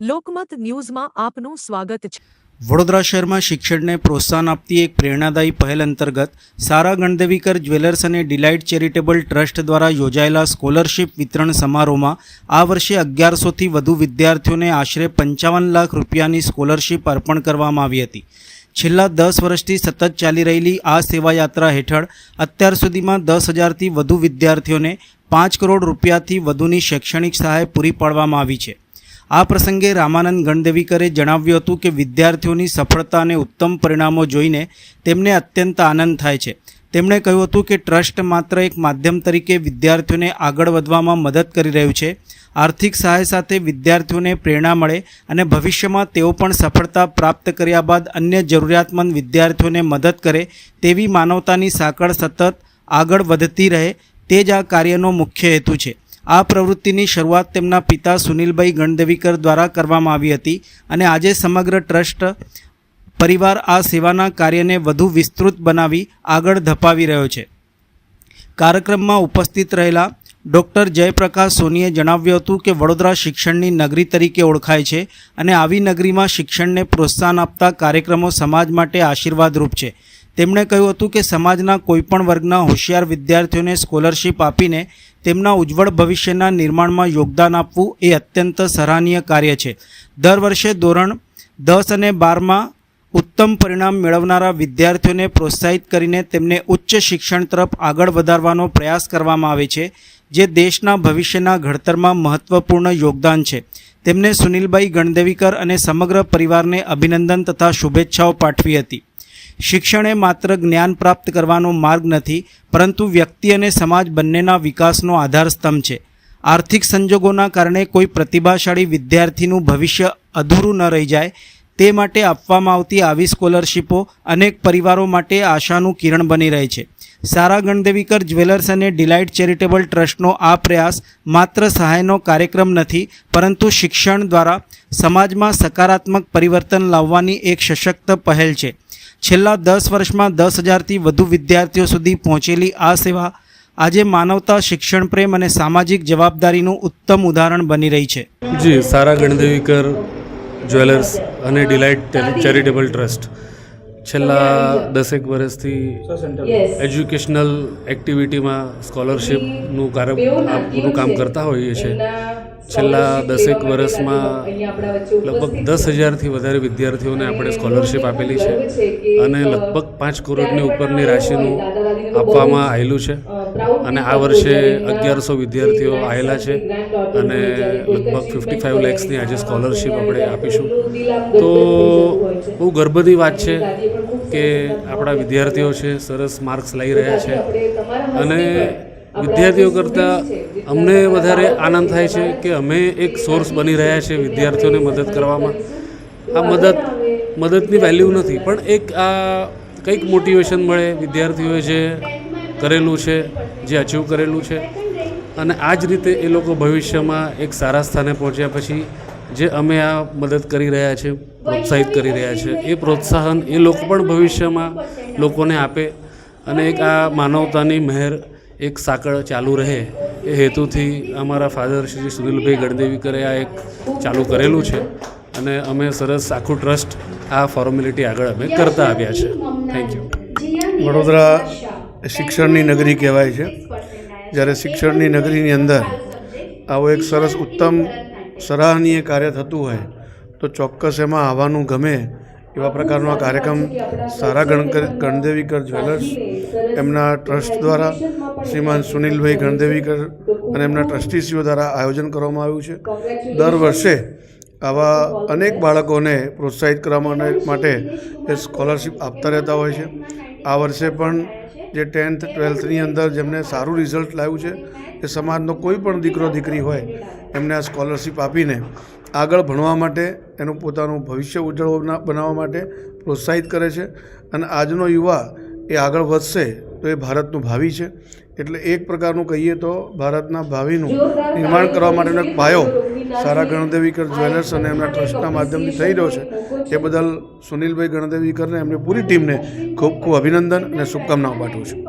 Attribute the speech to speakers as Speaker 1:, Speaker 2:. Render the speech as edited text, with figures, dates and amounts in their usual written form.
Speaker 1: લોકમત ન્યૂઝમાં આપનું સ્વાગત છે।
Speaker 2: વડોદરા શહેરમાં શિક્ષણને પ્રોત્સાહન આપતી એક પ્રેરણાદાયી પહેલ અંતર્ગત સારા ગણદેવીકર જ્વેલર્સ અને ડિલાઇટ ચેરિટેબલ ટ્રસ્ટ દ્વારા યોજાયેલા સ્કોલરશિપ વિતરણ સમારોહમાં આ વર્ષે 1100થી વધુ વિદ્યાર્થીઓને આશરે 55 લાખ રૂપિયાની સ્કોલરશિપ અર્પણ કરવામાં આવી હતી। છેલ્લા 10 વર્ષથી સતત ચાલી રહેલી આ સેવાયાત્રા હેઠળ અત્યાર સુધીમાં 10,000થી વધુ વિદ્યાર્થીઓને 5 કરોડ રૂપિયાથી વધુની શૈક્ષણિક સહાય પૂરી પાડવામાં આવી છે। આ પ્રસંગે રામાનંદ ગણદેવીકરે જણાવ્યું હતું કે વિદ્યાર્થીઓની સફળતા અને ઉત્તમ પરિણામો જોઈને તેમને અત્યંત આનંદ થાય છે। તેમણે કહ્યું હતું કે ટ્રસ્ટ માત્ર એક માધ્યમ તરીકે વિદ્યાર્થીઓને આગળ વધવામાં મદદ કરી રહ્યું છે। આર્થિક સહાય સાથે વિદ્યાર્થીઓને પ્રેરણા મળે અને ભવિષ્યમાં તેઓ પણ સફળતા પ્રાપ્ત કર્યા બાદ અન્ય જરૂરિયાતમંદ વિદ્યાર્થીઓને મદદ કરે તેવી માનવતાની સાંકળ સતત આગળ વધતી રહે તે જ આ કાર્યનો મુખ્ય હેતુ છે। આ પ્રવૃત્તિની શરૂઆત તેમના પિતા સુનિલભાઈ ગણદેવીકર દ્વારા કરવામાં આવી હતી અને આજે સમગ્ર ટ્રસ્ટ પરિવાર આ સેવાના કાર્યને વધુ વિસ્તૃત બનાવી આગળ ધપાવી રહ્યો છે। કાર્યક્રમમાં ઉપસ્થિત રહેલા ડૉક્ટર જયપ્રકાશ સોનીએ જણાવ્યું હતું કે વડોદરા શિક્ષણની નગરી તરીકે ઓળખાય છે અને આવી નગરીમાં શિક્ષણને પ્રોત્સાહન આપતા કાર્યક્રમો સમાજ માટે આશીર્વાદરૂપ છે। તેમણે કહ્યું હતું કે સમાજના કોઈપણ વર્ગના હોશિયાર વિદ્યાર્થીઓને સ્કોલરશિપ આપીને તેમના ઉજ્જવળ ભવિષ્યના નિર્માણમાં યોગદાન આપવું એ અત્યંત સરાહનીય કાર્ય છે। દર વર્ષે ધોરણ 10 અને 12માં ઉત્તમ પરિણામ મેળવનારા વિદ્યાર્થીઓને પ્રોત્સાહિત કરીને તેમને ઉચ્ચ શિક્ષણ તરફ આગળ વધારવાનો પ્રયાસ કરવામાં આવે છે, જે દેશના ભવિષ્યના ઘડતરમાં મહત્ત્વપૂર્ણ યોગદાન છે। તેમને સુનિલભાઈ ગણદેવીકર અને સમગ્ર પરિવારને અભિનંદન તથા શુભેચ્છાઓ પાઠવી હતી। શિક્ષણ એ માત્ર જ્ઞાન પ્રાપ્ત કરવાનો માર્ગ નથી, પરંતુ વ્યક્તિ અને સમાજ બંનેના વિકાસનો આધારસ્તંભ છે। આર્થિક સંજોગોના કારણે કોઈ પ્રતિભાશાળી વિદ્યાર્થીનું ભવિષ્ય અધૂરું ન રહી જાય તે માટે આપવામાં આવતી આવી સ્કોલરશિપો અનેક પરિવારો માટે આશાનું કિરણ બની રહે છે। સારા ગણદેવીકર જ્વેલર્સ અને ડિલાઇટ ચેરિટેબલ ટ્રસ્ટનો આ પ્રયાસ માત્ર સહાયનો કાર્યક્રમ નથી, પરંતુ શિક્ષણ દ્વારા સમાજમાં સકારાત્મક પરિવર્તન લાવવાની એક સશક્ત પહેલ છે। છેલ્લા 10 વર્ષમાં 10,000થી વધુ વિદ્યાર્થીઓ સુધી પહોંચેલી આ સેવા આજે માનવતા, શિક્ષણ પ્રેમ અને સામાજિક જવાબદારીનું ઉત્તમ ઉદાહરણ બની રહી છે।
Speaker 3: જી, સારા ગણદેવીકર જ્વેલર્સ અને ડિલાઇટ ચેરિટેબલ ટ્રસ્ટ છેલ્લા 10 વર્ષથી એજ્યુકેશનલ એક્ટિવિટીમાં સ્કોલરશિપનું કામ કરતા હોઈએ છીએ। છેલ્લા 10 વર્ષમાં લગભગ 10,000થી વધારે વિદ્યાર્થીઓને આપણે સ્કોલરશિપ આપેલી છે અને લગભગ 5 કરોડની ઉપરની રાશિનું આપવામાં આવેલું છે અને આ વર્ષે 1100 વિદ્યાર્થીઓ આવેલા છે અને લગભગ 55 લાખની આજે સ્કોલરશિપ આપણે આપીશું। તો બહુ ગર્વની વાત છે કે આપણા વિદ્યાર્થીઓ છે સરસ માર્ક્સ લઈ રહ્યા છે અને વિદ્યાર્થીઓ કરતાં અમને વધારે આનંદ થાય છે કે અમે એક સોર્સ બની રહ્યા છે વિદ્યાર્થીઓને મદદ કરવામાં। આ મદદની વેલ્યુ નથી, પણ એક આ કંઈક મોટિવેશન મળે વિદ્યાર્થીઓએ જે કરેલું છે, જે અચીવ કરેલું છે અને આ જ રીતે એ લોકો ભવિષ્યમાં એક સારા સ્થાને પહોંચ્યા પછી જે અમે આ મદદ કરી રહ્યા છે, પ્રોત્સાહિત કરી રહ્યા છે, એ પ્રોત્સાહન એ લોકો પણ ભવિષ્યમાં લોકોને આપે અને એક આ માનવતાની મહેર એક સાંકળ ચાલુ રહે એ હેતુથી અમારા ફાધર શ્રી સુનિલભાઈ ગણદેવીકરે આ એક ચાલુ કરેલું છે અને અમે સરસ આખું ટ્રસ્ટ આ ફોર્મેલિટી આગળ અમે કરતા આવ્યા છે। Thank you.
Speaker 4: વડોદરા શિક્ષણની નગરી કહેવાય છે। જ્યારે શિક્ષણની નગરીની અંદર આવો એક સરસ ઉત્તમ સરાહનીય કાર્ય થતું હોય તો ચોક્કસ એમાં આવવાનું ગમે એવા પ્રકારનો આ કાર્યક્રમ સારા ગણદેવીકર જ્વેલર્સ એમના ટ્રસ્ટ દ્વારા શ્રીમાન સુનિલભાઈ ગણદેવીકર અને એમના ટ્રસ્ટીશ્રીઓ દ્વારા આયોજન કરવામાં આવ્યું છે। દર વર્ષે આવા અનેક બાળકોને પ્રોત્સાહિત કરવા માટે એ સ્કોલરશિપ આપતા રહેતા હોય છે। આ વર્ષે પણ જે 10th 12thની અંદર જેમને સારું રિઝલ્ટ લાવ્યું છે એ સમાજનો કોઈ પણ દીકરો દીકરી હોય એમને આ સ્કોલરશિપ આપીને આગળ ભણવા માટે, એનું પોતાનું ભવિષ્ય ઉજ્જવળ બનાવવા માટે પ્રોત્સાહિત કરે છે અને આજનો યુવા એ આગળ વધશે તો એ ભારતનું ભાવિ છે। એટલે એક પ્રકારનું કહીએ તો ભારતના ભાવિનું નિર્માણ કરવા માટેનો એક પાયો સારા ગણદેવીકર જ્વેલર્સ અને એમના ટ્રસ્ટના માધ્યમથી થઈ રહ્યો છે। એ બદલ સુનિલભાઈ ગણદેવીકરને એમની પૂરી ટીમને ખૂબ ખૂબ અભિનંદન અને શુભકામનાઓ પાઠવું છું।